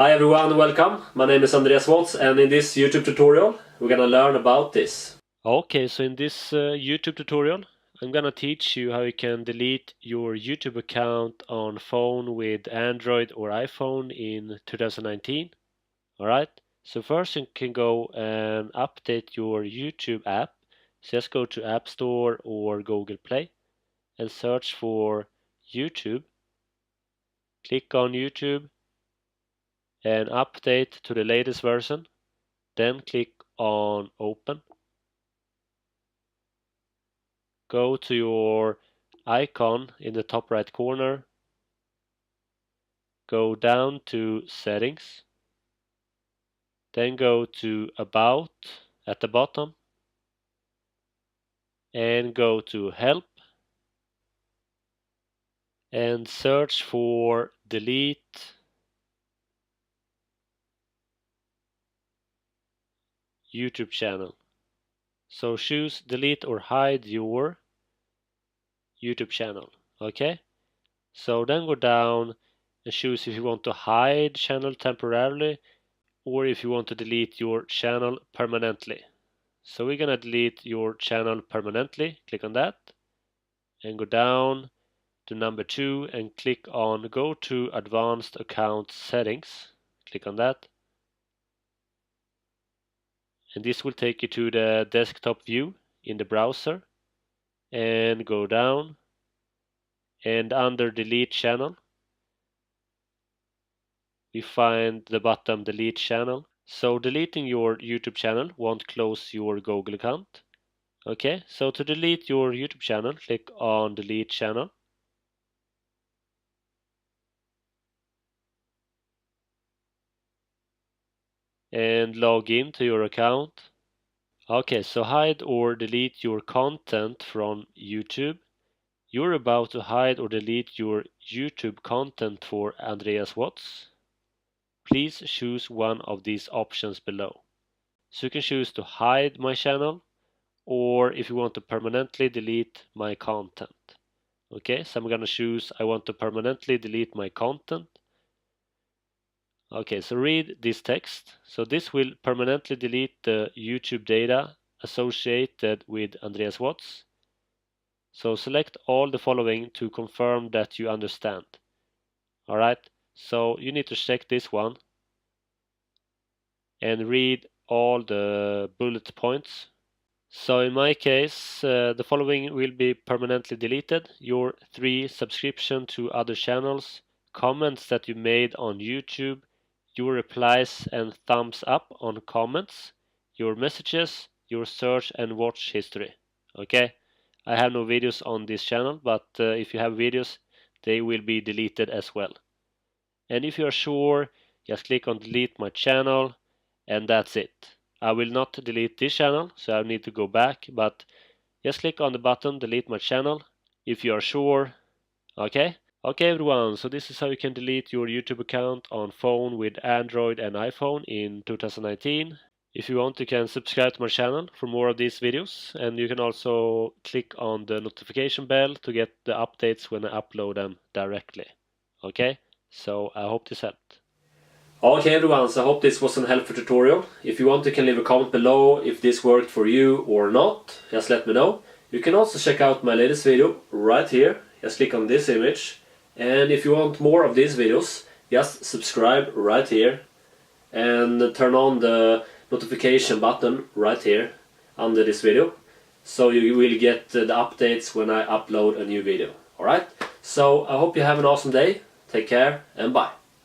Hi everyone, welcome. My name is Andreas Waatz, and in this YouTube tutorial we're gonna learn about this. Okay, so in this YouTube tutorial I'm gonna teach you how you can delete your YouTube account on phone with Android or iPhone in 2019. Alright, so first you can go and update your YouTube app. So just go to App Store or Google Play and search for YouTube. Click on YouTube and update to the latest version. Then click on Open. Go to your icon in the top right corner. Go down to Settings. Then go to About at the bottom. And go to Help. And search for Delete YouTube channel. So choose delete or hide your YouTube channel. Okay? So then go down and choose if you want to hide channel temporarily or if you want to delete your channel permanently. So we're gonna delete your channel permanently. Click on that and go down to number 2 and click on Go to Advanced Account Settings. Click on that. And this will take you to the desktop view in the browser. And go down. And under Delete Channel, we find the button Delete Channel. So deleting your YouTube channel won't close your Google account. Okay, so to delete your YouTube channel, click on Delete Channel. And log in to your account. Okay, so hide or delete your content from YouTube. You're about to hide or delete your YouTube content for Andreas Waatz. Please choose one of these options below. So you can choose to hide my channel, or if you want to permanently delete my content. Okay, so I'm gonna choose I want to permanently delete my content. Okay, so read this text. So this will permanently delete the YouTube data associated with Andreas Waatz. So select all the following to confirm that you understand. Alright, so you need to check this one and read all the bullet points. So in my case, the following will be permanently deleted. Your 3 subscription to other channels, comments that you made on YouTube, your replies and thumbs up on comments, your messages, your search and watch history. Okay, I have no videos on this channel, but if you have videos, they will be deleted as well. And if you are sure, just click on delete my channel, and that's it. I will not delete this channel, so I need to go back, but just click on the button delete my channel if you are sure. Okay everyone, so this is how you can delete your YouTube account on phone with Android and iPhone in 2019. If you want, you can subscribe to my channel for more of these videos, and you can also click on the notification bell to get the updates when I upload them directly. Okay, so I hope this helped. Okay everyone, so I hope this was a helpful tutorial. If you want, you can leave a comment below if this worked for you or not. Just let me know. You can also check out my latest video right here. Just click on this image. And if you want more of these videos, just subscribe right here. And turn on the notification button right here under this video. So you will get the updates when I upload a new video. Alright? So I hope you have an awesome day. Take care and bye.